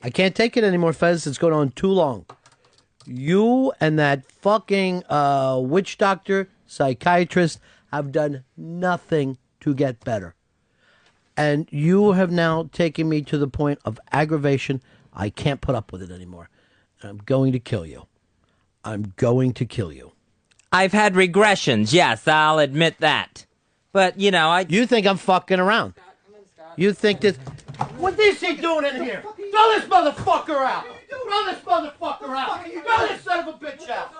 I can't take it anymore, Fez. It's going on too long. You and that fucking witch doctor, psychiatrist have done nothing to get better. And you have now taken me to the point of aggravation. I can't put up with it anymore. I'm going to kill you. I'm going to kill you. I've had regressions, yes, I'll admit that. But, you know, You think I'm fucking around. You think that... What is he doing in here? Throw this motherfucker out! Throw this motherfucker out! Throw this son of a bitch out!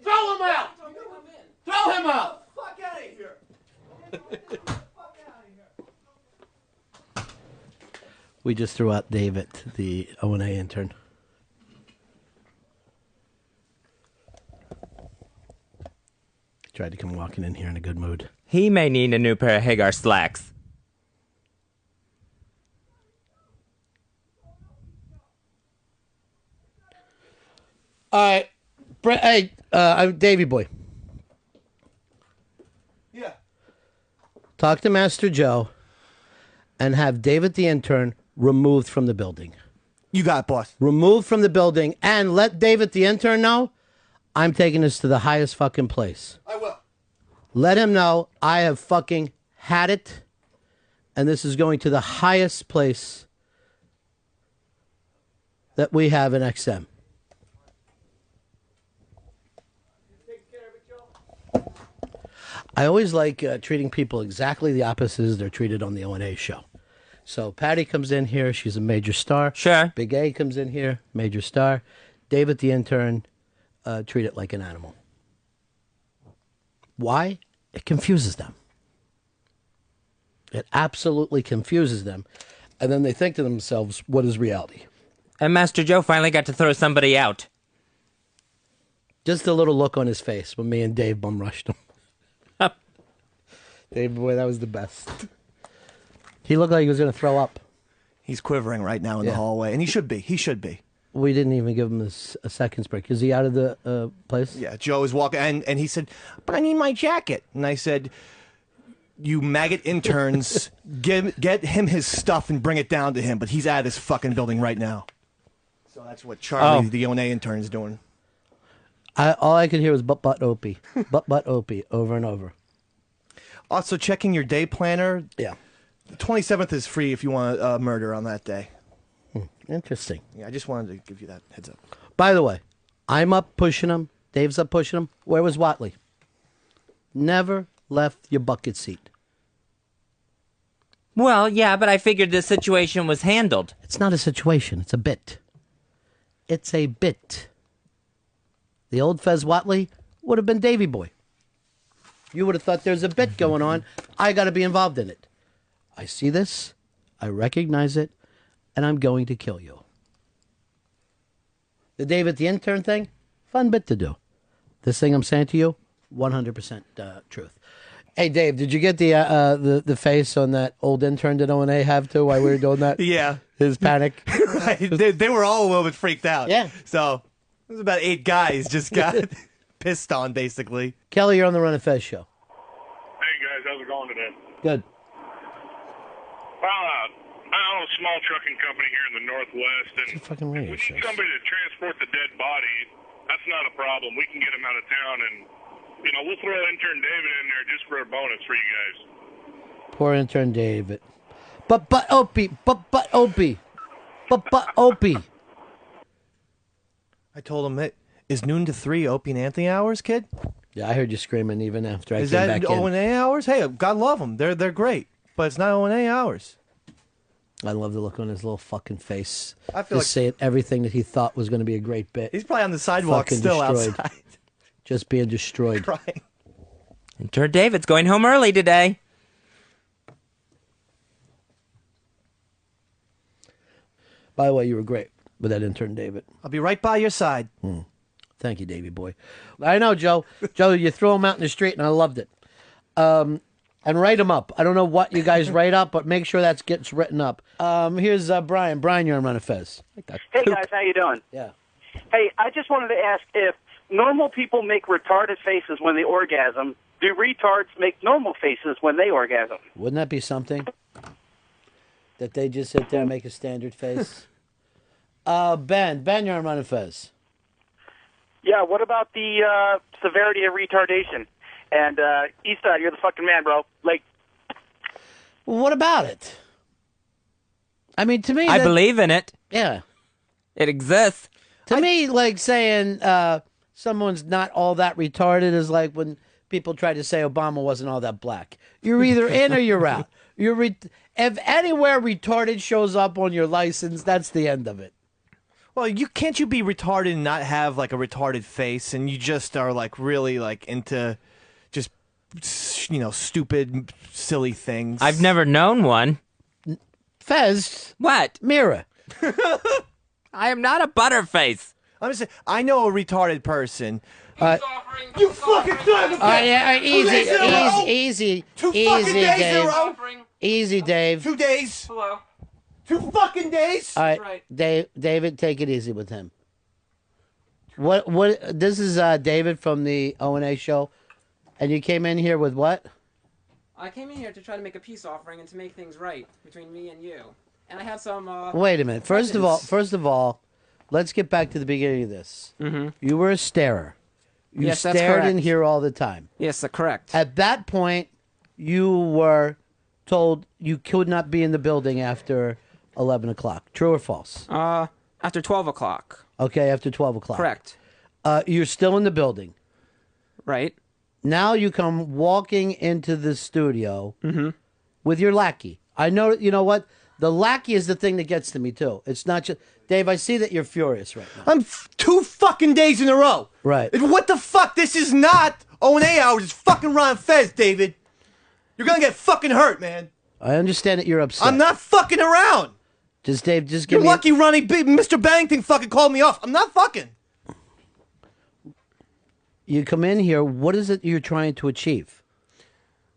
Throw him out! Throw him out! Fuck out of here! We just threw out David, the O&A intern. Tried to come walking in here in a good mood. he may need a new pair of Hagar slacks. All right. Hey, I'm Davey Boy. Yeah. Talk to Master Joe and have David the intern removed from the building. You got it, boss. Removed from the building and let David the intern know I'm taking this to the highest fucking place. I will. Let him know I have fucking had it and this is going to the highest place that we have in XM. I always like treating people exactly the opposite as they're treated on the O&A show. So Patty comes in here. She's a major star. Sure. Big A comes in here. Major star. David the intern, treat it like an animal. Why? It confuses them. It absolutely confuses them. And then they think to themselves, what is reality? And Master Joe finally got to throw somebody out. Just a little look on his face when me and Dave bum rushed him. Dave, boy, that was the best. He looked like he was going to throw up. He's quivering right now in the hallway, and he should be. He should be. We didn't even give him a second's break. Is he out of the place? Yeah, Joe is walking, and he said, but I need my jacket. And I said, you maggot interns, get him his stuff and bring it down to him, but he's out of this fucking building right now. So that's what Charlie, the O&A intern, is doing. All I could hear was but Opie. but Opie over and over. Also, checking your day planner. Yeah. The 27th is free if you want a murder on that day. Interesting. Yeah, I just wanted to give you that heads up. By the way, I'm up pushing him. Dave's up pushing him. Where was Watley? Never left your bucket seat. Well, yeah, but I figured this situation was handled. It's not a situation. It's a bit. It's a bit. The old Fez Watley would have been Davy Boy. You would have thought there's a bit going on. I got to be involved in it. I see this. I recognize it. And I'm going to kill you. The David the intern thing, fun bit to do. This thing I'm saying to you, 100% truth. Hey, Dave, did you get the face on that old intern that O&A have too while we were doing that? Yeah. His panic. Right. They were all a little bit freaked out. Yeah. So it was about 8 guys just got pissed on, basically. Kelly, you're on the Run of Fez show. Hey guys, how's it going today? Good. Well, I own a small trucking company here in the Northwest, and It's a fucking radio we show. need somebody to transport the dead body. That's not a problem. We can get him out of town, and we'll throw intern David in there just for a bonus for you guys. Poor intern David. But Opie. But Opie. I told him, it is noon to 3 Opie and Anthony hours, kid? Yeah, I heard you screaming even after I Is came that back in. O&A hours? Hey, God love them. They're great. But it's not O&A hours. I love the look on his little fucking face. I feel Just saying everything that he thought was going to be a great bit. He's probably on the sidewalk Fucking still destroyed. outside. Just being destroyed. Crying. Intern David's going home early today. By the way, you were great with that intern, David. I'll be right by your side. Thank you, Davy boy. I know, Joe. Joe, you threw him out in the street, and I loved it. And write them up. I don't know what you guys write up, but make sure that gets written up. Here's Brian. Brian, you're on Run of Fez. Hey, guys, how you doing? Yeah. Hey, I just wanted to ask if normal people make retarded faces when they orgasm, do retards make normal faces when they orgasm? Wouldn't that be something? That they just sit there and make a standard face? Ben, you're on Run and Fez. Yeah, what about the severity of retardation? And Eastside, you're the fucking man, bro. Like, Well, what about it? I mean, to me, I believe in it. Yeah. It exists. To me, like saying someone's not all that retarded is like when people try to say Obama wasn't all that black. You're either in or you're out. If anywhere retarded shows up on your license, that's the end of it. Well, can't you be retarded and not have like a retarded face, and you just are like really like into just stupid, silly things? I've never known one. Fez, What? Mira. I am not a butterface. I'm just saying, I know a retarded person. You fucking son of a All right, easy, days in a row? easy, Two easy, fucking days in a Dave. row? Easy, Dave. 2 days? Hello. 2 fucking days? All right, right. David, take it easy with him. What? This is David from the O&A show, and you came in here with what? I came in here to try to make a peace offering and to make things right between me and you. And I have some. Wait a minute. First of all, let's get back to the beginning of this. Mm-hmm. You were a starer. You Yes, that's stared in correct. here all the time. Yes, correct. At that point, you were told you could not be in the building after 11 o'clock. True or false? After 12 o'clock. Okay, after 12 o'clock. Correct. You're still in the building. Right. Now you come walking into the studio Mm-hmm. with your lackey. I know, you know what? The lackey is the thing that gets to me, too. It's not just... Dave, I see that you're furious right now. I'm 2 fucking days in a row. Right. What the fuck? This is not O&A hours. It's fucking Ron Fez, David. You're gonna get fucking hurt, man. I understand that you're upset. I'm not fucking around. Just, Dave, just give You're me... lucky Ronnie Mr. Bangting fucking called me off. I'm not fucking. You come in here, what is it you're trying to achieve?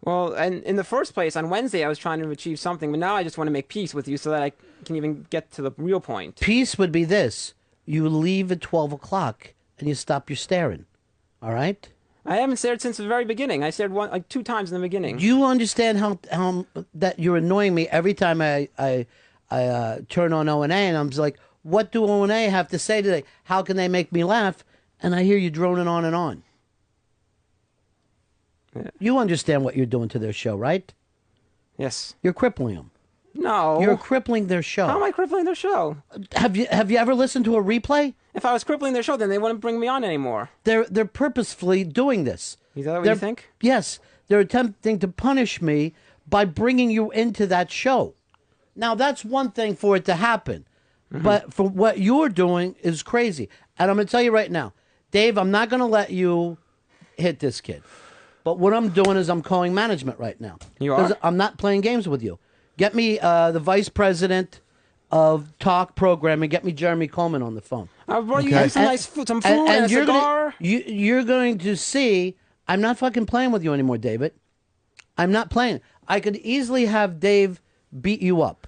Well, and in the first place, on Wednesday, I was trying to achieve something, but now I just want to make peace with you so that I can even get to the real point. Peace would be this. You leave at 12 o'clock and you stop your staring. All right? I haven't stared since the very beginning. I stared 2 times in the beginning. Do you understand how that you're annoying me every time I turn on O&A and I'm just like, what do O&A have to say today? How can they make me laugh? And I hear you droning on and on. Yeah. You understand what you're doing to their show, right? Yes. You're crippling them. No. You're crippling their show. How am I crippling their show? Have you ever listened to a replay? If I was crippling their show, then they wouldn't bring me on anymore. They're purposefully doing this. Is that what They're- you think? Yes, they're attempting to punish me by bringing you into that show. Now that's one thing for it to happen, but for what you're doing is crazy. And I'm going to tell you right now, Dave, I'm not going to let you hit this kid. But what I'm doing is I'm calling management right now. You 'Cause are? I'm not playing games with you. Get me the vice president of talk programming. Get me Jeremy Coleman on the phone. I brought you some nice food, some food and a you're cigar. You're going to see. I'm not fucking playing with you anymore, David. I'm not playing. I could easily have Dave beat you up,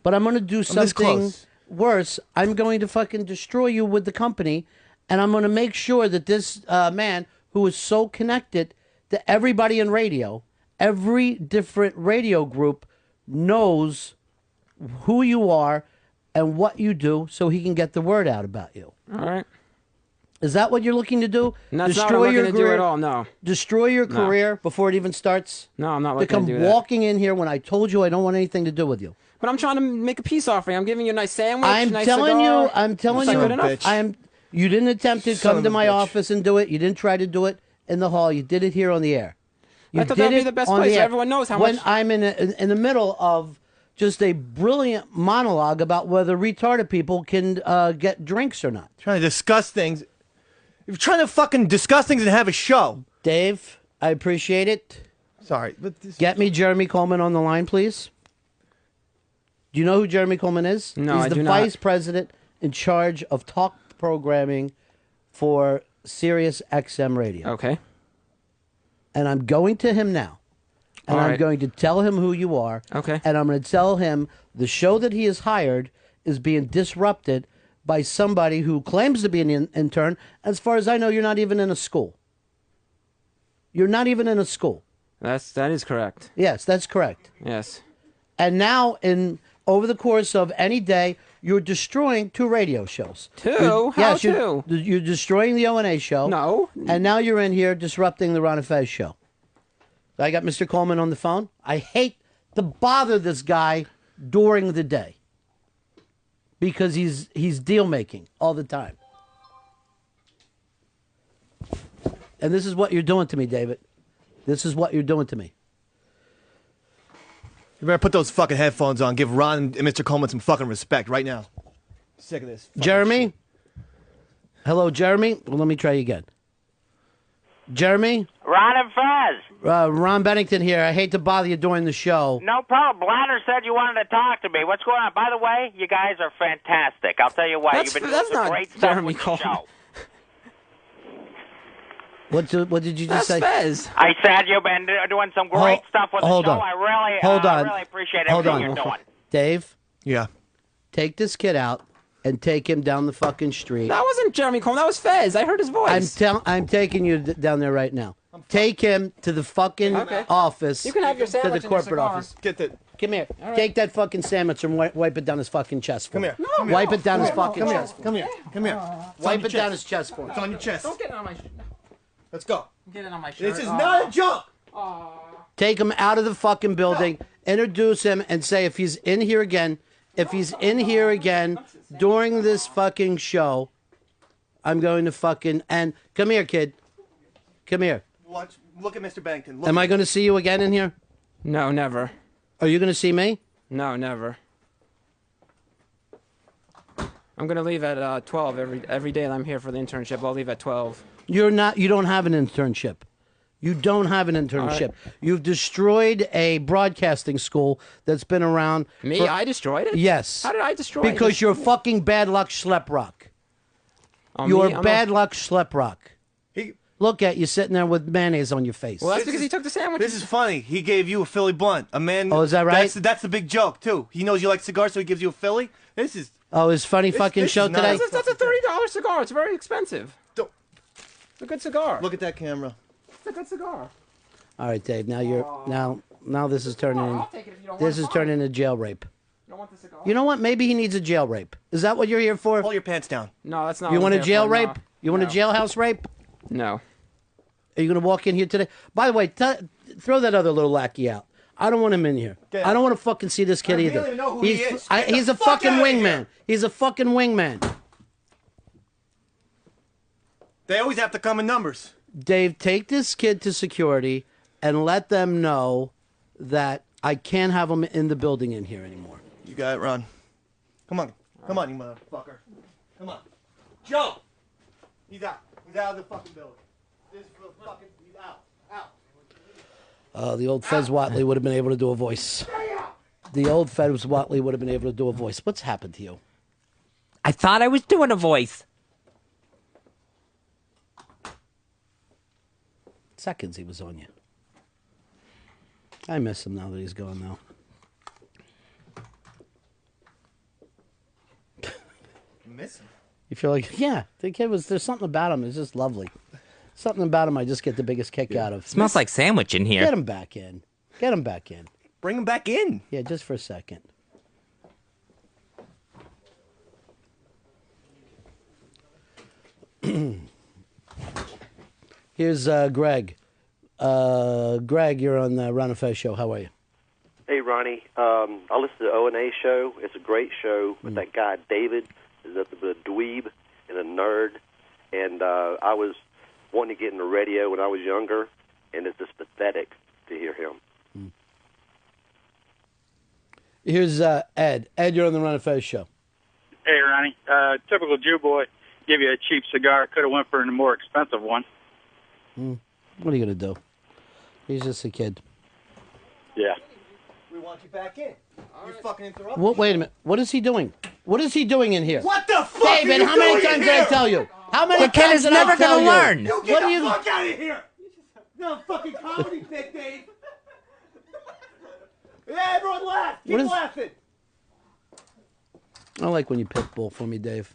but I'm going to do this something close. worse. I'm going to fucking destroy you with the company, and I'm going to make sure that this man who is so connected to everybody in radio, every different radio group knows who you are and what you do so he can get the word out about you. All right. Is that what you're looking to do? And that's not what I'm looking to do at all, no. Destroy your career before it even starts? No, I'm not To looking come to do that. walking in here when I told you I don't want anything to do with you. But I'm trying to make a peace offering. I'm giving you a nice sandwich, I'm nice telling cigar. you, I'm telling Is that you, good enough? bitch. you didn't attempt to Son come of to a my bitch. office and do it. You didn't try to do it in the hall. You did it here on the air. You I thought did that'd be it the best on place the so air. everyone knows how when much- I'm in the middle of just a brilliant monologue about whether retarded people can get drinks or not. Trying to discuss things. You're trying to fucking discuss things and have a show. Dave, I appreciate it. Sorry, but this, Get me Jeremy Coleman on the line, please. Do you know who Jeremy Coleman is? No, He's I the do not. vice president in charge of talk programming for Sirius XM Radio. Okay. And I'm going to him now. And All I'm right. going to tell him who you are. Okay. And I'm going to tell him the show that he has hired is being disrupted by somebody who claims to be an intern. As far as I know, you're not even in a school. You're not even in a school. That is correct. Yes, that's correct. Yes. And now, over the course of any day, You're destroying 2 radio shows. 2? You're, How yes, 2? You're destroying the O&A show. No. And now you're in here disrupting the Ron and Fez show. I got Mr. Coleman on the phone. I hate to bother this guy during the day because he's deal making all the time. And this is what you're doing to me, David. This is what you're doing to me. You better put those fucking headphones on. Give Ron and Mr. Coleman some fucking respect right now. Sick of this. Jeremy? Shit. Hello, Jeremy? Well, let me try you again. Jeremy? Ron and Fez. Ron Bennington here. I hate to bother you during the show. No problem. Bladder said you wanted to talk to me. What's going on? By the way, you guys are fantastic. I'll tell you what. You've been doing some great stuff Jeremy with the Coleman. show. What did you just say? Fez. I said you've been doing some great stuff with the show. On. I really, really appreciate everything you're doing. Dave? Yeah. Take this kid out and take him down the fucking street. That wasn't Jeremy Coleman. That was Fez. I heard his voice. I'm taking you down there right now. Take him to the fucking office. You can have your sandwich to the corporate office. Get the. Come here. Take that fucking sandwich and wipe it down his fucking chest for Come me. here. No. Wipe it down his fucking chest. Come here. Come here. Wipe it down his chest for me. It's on your chest. Don't get it on my shirt. Let's go. Get it on my shirt. This is not a joke. Take him out of the fucking building. Introduce him and say if he's in here again, during this fucking show, I'm going to fucking and come here, kid. Come here. Look at Mr. Bennington. Am I going to see you again in here? No, never. Are you going to see me? No, never. I'm gonna leave at 12 every day that I'm here for the internship. I'll leave at 12. You're not. You don't have an internship. You don't have an internship. Right. You've destroyed a broadcasting school that's been around. Me? I destroyed it? Yes. How did I destroy it? Because you're fucking bad luck schleprock. You're bad luck schleprock. Look at you sitting there with mayonnaise on your face. Well, that's because he took the sandwich. This is funny. He gave you a Philly blunt. A man. Oh, is that right? That's the big joke too. He knows you like cigars, so he gives you a Philly. This is. Oh, his funny fucking this show is not- today. That's a $30 cigar. It's very expensive. Don't- It's a good cigar. Look at that camera. It's a good cigar. All right, Dave. Now you're now this is turning. I'll take it if you don't This want is turning into jail rape. You don't want the cigar? You know what? Maybe he needs a jail rape. Is that what you're here for? Pull your pants down. No, that's not. You what want I'm a here jail for, rape? no. You want a No. jailhouse rape? No. Are you going to walk in here today? By the way, throw that other little lackey out. I don't want him in here. I don't want to fucking see this kid I either. really know who he is. Get He's the a fuck fucking outta wingman. here. He's a fucking wingman. They always have to come in numbers. Dave, take this kid to security and let them know that I can't have him in the building in here anymore. You got it, Ron. Come on, you motherfucker. Come on, Joe. He's out. He's out of the fucking building. This is for fucking. He's out. Out. The old Fez Watley would have been able to do a voice. The old Fez Watley would have been able to do a voice. What's happened to you? I thought I was doing a voice. Seconds he was on you. I miss him now that he's gone now. Miss him. You feel like, yeah, the kid there's something about him. It's just lovely. Something about him I just get the biggest kick out of. Smells like sandwich in here. Get him back in. Get him back in. Bring him back in. Yeah, just for a second. Here's Greg. Greg, you're on the Ron and Fez show. How are you? Hey, Ronnie. I listen to the O&A show. It's a great show with that guy, David, is a dweeb and a nerd. And I was wanting to get in the radio when I was younger, and it's just pathetic to hear him. Here's Ed. Ed, you're on the Ron and Fez show. Hey, Ronnie. Typical Jew boy. Give you a cheap cigar. Could have went for a more expensive one. What are you going to do? He's just a kid. Yeah. We want you back in. You fucking interrupt. Wait a minute. What is he doing? What is he doing in here? What the fuck? David, how many times did I tell you? How many The kid times is did never I tell gonna you? learn. You What get do the you? fuck out of here. No fucking comedy pick, Dave. Yeah, everyone laugh. Keep What is- laughing. I like when you pit bull for me, Dave.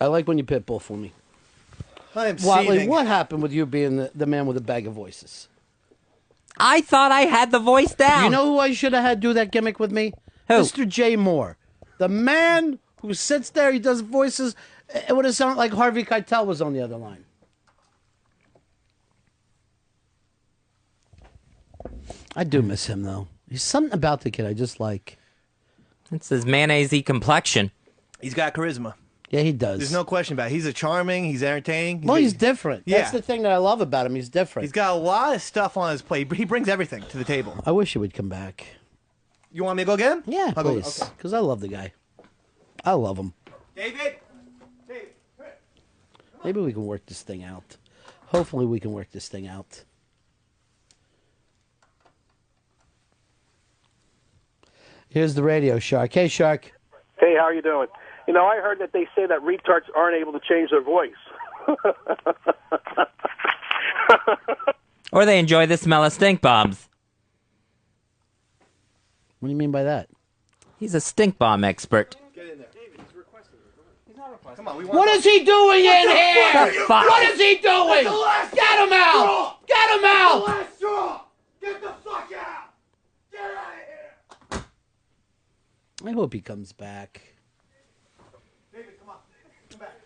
I like when you pit bull for me. I am Watley, seething. what happened with you being the man with a bag of voices? I thought I had the voice down. You know who I should have had do that gimmick with me? Who? Mr. J. Moore. The man who sits there, he does voices. It would have sounded like Harvey Keitel was on the other line. I do miss him, though. There's something about the kid I just like. It's his mayonnaise-y complexion. He's got charisma. Yeah, he does. There's no question about it. He's charming. He's entertaining. He's different. Yeah. That's the thing that I love about him. He's different. He's got a lot of stuff on his plate. He brings everything to the table. I wish he would come back. You want me to go get him? Yeah, I'll go. please. Okay. Because I love the guy. I love him. David? Maybe we can work this thing out. Hopefully we can work this thing out. Here's the radio, Shark. Hey, Shark. Hey, how are you doing? You know, I heard that they say that retards aren't able to change their voice. Or they enjoy the smell of stink bombs. What do you mean by that? He's a stink bomb expert. Come on, What is he doing in here? Fuck. What is he doing? Get him out! Get him out! Last straw! Get the fuck out! Get out of here! I hope he comes back. David, come on. Come back.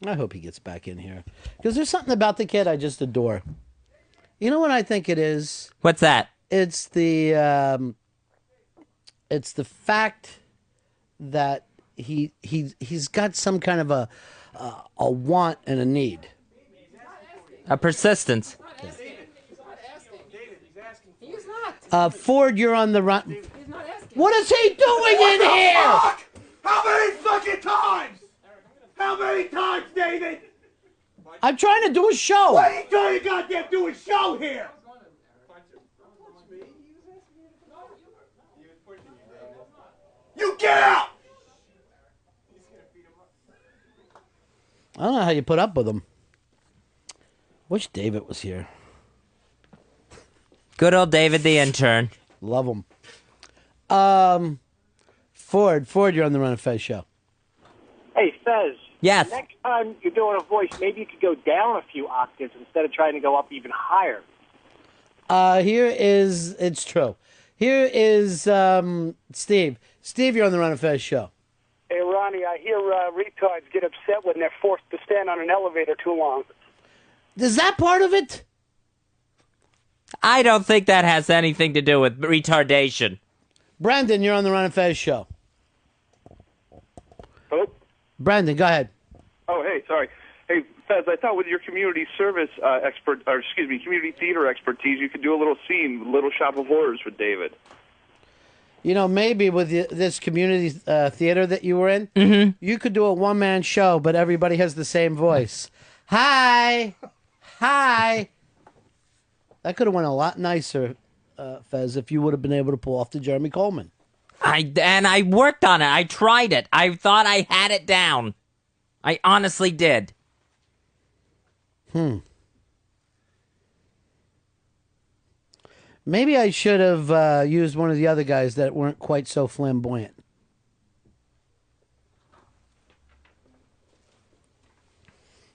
I hope he gets back in here. Because there's something about the kid I just adore. You know what I think it is? What's that? It's the fact that he's got some kind of a want and a need. A persistence. Ford, you're on the run. What is he doing in here? Fuck? How many fucking times? How many times, David? I'm trying to do a show. What are you trying to goddamn do a show here? You get out! I don't know how you put up with him. Wish David was here. Good old David the intern. Love him. Ford, you're on the Run of Fez show. Hey, Fez. Yes. Next time you're doing a voice, maybe you could go down a few octaves instead of trying to go up even higher. It's true. Here is Steve. Steve, you're on the Run of Fez show. Hey, Ronnie, I hear retards get upset when they're forced to stand on an elevator too long. Is that part of it? I don't think that has anything to do with retardation. Brandon, you're on the Run of Fez show. Hello? Brandon, go ahead. Oh, hey, sorry. Hey, Fez, I thought with your community service community theater expertise, you could do a little scene, Little Shop of Horrors with David. You know, maybe with this community theater that you were in, you could do a one-man show, but everybody has the same voice. Hi. Hi. That could have went a lot nicer, Fez, if you would have been able to pull off the Jeremy Coleman. I worked on it. I tried it. I thought I had it down. I honestly did. Maybe I should have used one of the other guys that weren't quite so flamboyant.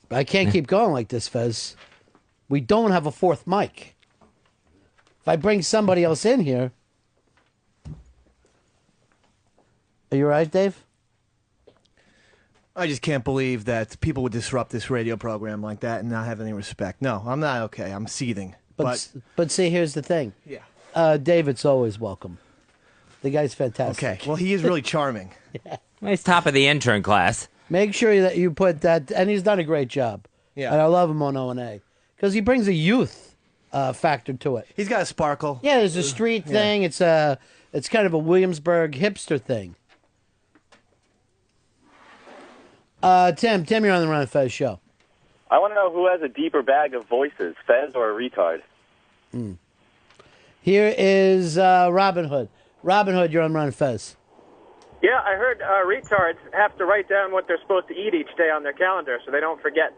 But I can't keep going like this, Fez. We don't have a fourth mic. If I bring somebody else in here... Are you all right, Dave? I just can't believe that people would disrupt this radio program like that and not have any respect. No, I'm not okay. I'm seething. But see, here's the thing. Yeah. David's always welcome. The guy's fantastic. Okay. Well, he is really charming. Yeah. He's top of the intern class. Make sure that you put that, and he's done a great job. Yeah. And I love him on O&A because he brings a youth factor to it. He's got a sparkle. Yeah, there's a street thing. It's kind of a Williamsburg hipster thing. Tim, you're on the Run of Fez show. I want to know who has a deeper bag of voices, Fez or a retard. Here is Robin Hood. Robin Hood, you're on Run of Fez. Yeah, I heard retards have to write down what they're supposed to eat each day on their calendar so they don't forget.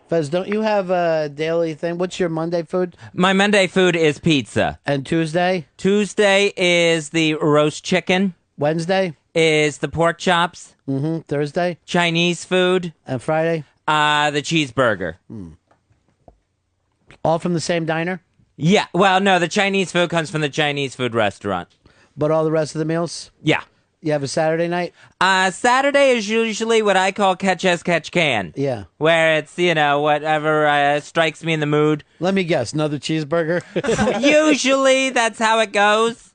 Fez, don't you have a daily thing? What's your Monday food? My Monday food is pizza. And Tuesday? Tuesday is the roast chicken. Wednesday? Is the pork chops. Thursday? Chinese food. And Friday? The cheeseburger. All from the same diner? Yeah. Well, no, the Chinese food comes from the Chinese food restaurant. But all the rest of the meals? Yeah. You have a Saturday night? Saturday is usually what I call catch as catch can. Yeah. Where it's, whatever strikes me in the mood. Let me guess, another cheeseburger? Usually that's how it goes.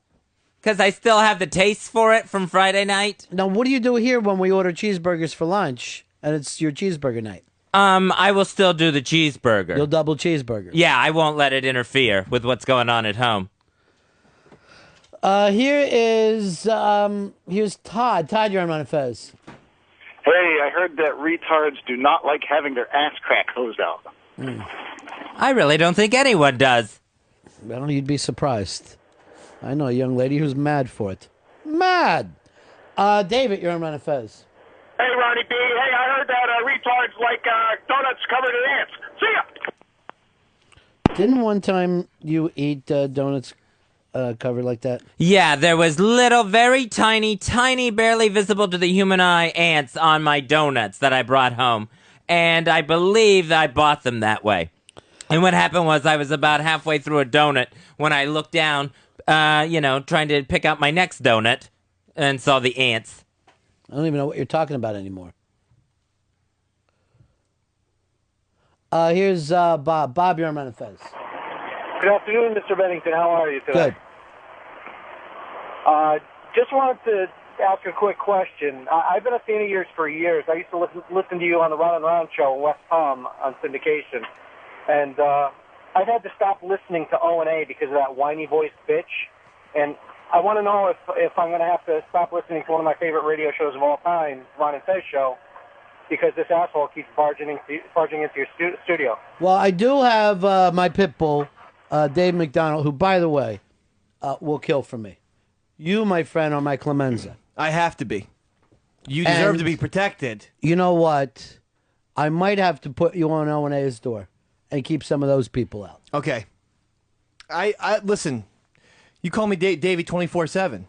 Because I still have the taste for it from Friday night. Now, what do you do here when we order cheeseburgers for lunch and it's your cheeseburger night? I will still do the cheeseburger. You'll double cheeseburger? Yeah, I won't let it interfere with what's going on at home. Here's Todd. Todd, you're on Run Fez. Hey, I heard that retards do not like having their ass crack hosed out. I really don't think anyone does. Well, you'd be surprised. I know a young lady who's mad for it. Mad! David, you're on Run Fez. Hey, Ronnie B. Hey, I heard that retards like donuts covered in ants. See ya! Didn't one time you eat donuts covered like that? Yeah, there was little, very tiny, barely visible to the human eye ants on my donuts that I brought home. And I believe that I bought them that way. And what happened was I was about halfway through a donut when I looked down, trying to pick out my next donut and saw the ants. I don't even know what you're talking about anymore. Here's Bob. Bob, you're on Run Fez. Good afternoon, Mr. Bennington. How are you today? Good. Just wanted to ask a quick question. I've been a fan of yours for years. I used to listen to you on the Ron and Ron show in West Palm on syndication. And I've had to stop listening to O&A because of that whiny voiced bitch. And I want to know if I'm going to have to stop listening to one of my favorite radio shows of all time, Ron and Fez show, because this asshole keeps barging into your studio. Well, I do have my pit bull, Dave McDonald, who, by the way, will kill for me. You, my friend, are my Clemenza. I have to be. You deserve to be protected. You know what? I might have to put you on O&A's door and keep some of those people out. Okay. I listen. You call me Davey 24/7.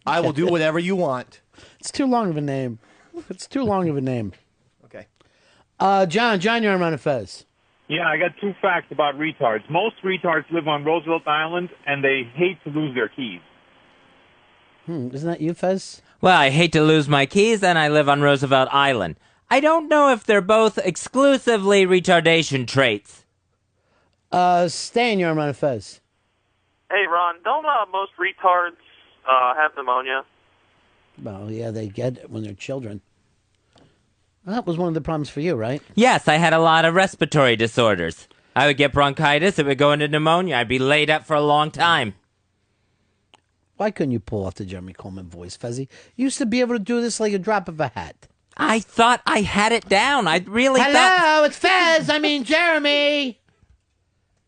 I will do whatever you want. It's too long of a name. It's too long of a name. Okay. John, you're on Run Fez. Yeah, I got two facts about retards. Most retards live on Roosevelt Island, and they hate to lose their keys. Isn't that you, Fez? Well, I hate to lose my keys, and I live on Roosevelt Island. I don't know if they're both exclusively retardation traits. Stan, you're on Run Fez. Hey, Ron, don't most retards have pneumonia? Well, yeah, they get it when they're children. Well, that was one of the problems for you, right? Yes, I had a lot of respiratory disorders. I would get bronchitis, it would go into pneumonia. I'd be laid up for a long time. Why couldn't you pull off the Jeremy Coleman voice, Fezzy? You used to be able to do this like a drop of a hat. I thought I had it down. I really thought... Hello, it's Fez. I mean, Jeremy.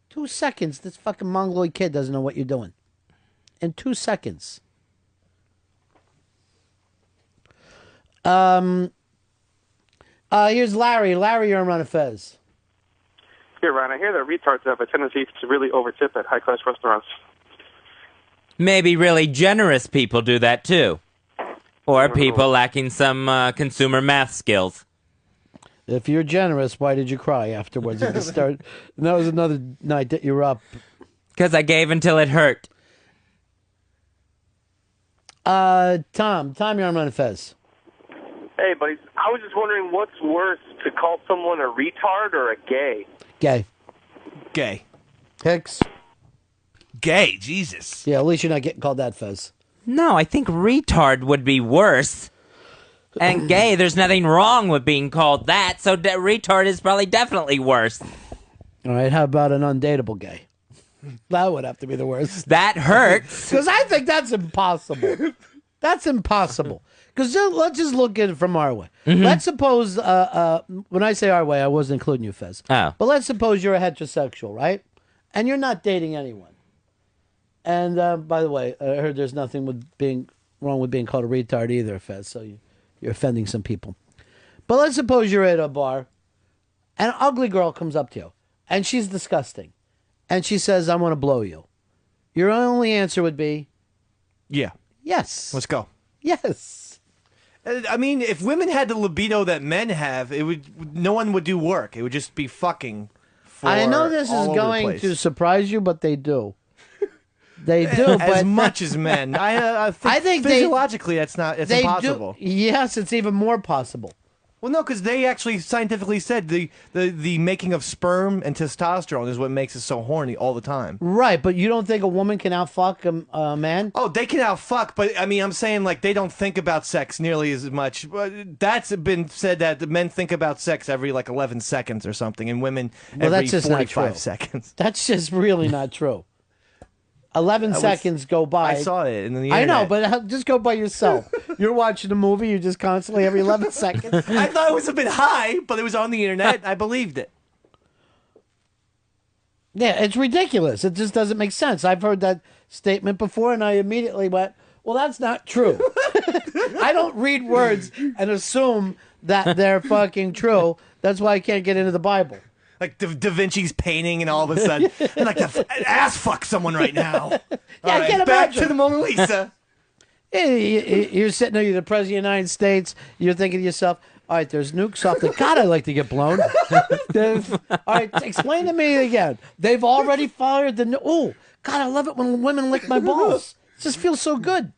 2 seconds. This fucking mongoloid kid doesn't know what you're doing. In 2 seconds. Here's Larry. Larry, you're on Run Fez. Here, Ron, I hear that retards have a tendency to really overtip at high-class restaurants. Maybe really generous people do that, too. Or people lacking some consumer math skills. If you're generous, why did you cry afterwards at the start? And that was another night that you were up. Because I gave until it hurt. Tom, you're on Run Fez. Hey, buddies. I was just wondering what's worse, to call someone a retard or a gay? Gay. Hicks? Gay, Jesus. Yeah, at least you're not getting called that, Fez. No, I think retard would be worse. And gay, there's nothing wrong with being called that, so retard is probably definitely worse. All right, how about an undateable gay? That would have to be the worst. That hurts. Because I think that's impossible. That's impossible. Because let's just look at it from our way. Mm-hmm. Let's suppose, when I say our way, I wasn't including you, Fez. Oh. But let's suppose you're a heterosexual, right? And you're not dating anyone. And by the way, I heard there's nothing wrong with being called a retard either, Fez. So you're offending some people. But let's suppose you're at a bar, and an ugly girl comes up to you, and she's disgusting, and she says, "I want to blow you." Your only answer would be, Yeah. Yes. Let's go. Yes. I mean, if women had the libido that men have, no one would do work. It would just be fucking. I know this all is over the going place. to surprise you, but they do. They do, as but much as men. I think physiologically that's not. It's they impossible. Do, yes, it's even more possible. Well, no, because they actually scientifically said the making of sperm and testosterone is what makes us so horny all the time. Right, but you don't think a woman can outfuck a man? Oh, they can outfuck, but I mean, I'm saying like they don't think about sex nearly as much. But that's been said that the men think about sex every like 11 seconds or something, and women Well, every that's just not 45 true. seconds. That's just really not true. 11 seconds go by. I saw it in the I know, internet. but just go by yourself. You're watching a movie, you're just constantly every 11 seconds. I thought it was a bit high, but it was on the internet. I believed it. Yeah, it's ridiculous. It just doesn't make sense. I've heard that statement before, and I immediately went, well, that's not true. I don't read words and assume that they're fucking true. That's why I can't get into the Bible. Like Da Vinci's painting, and all of a sudden, I'd like to ass fuck someone right now. Yeah, All I can't back imagine. to the Mona Lisa. Yeah, you're sitting there, you're the president of the United States, you're thinking to yourself, all right, there's nukes off the... God, I'd like to get blown. All right, explain to me again. They've already fired the... Oh, God, I love it when women lick my balls. It just feels so good.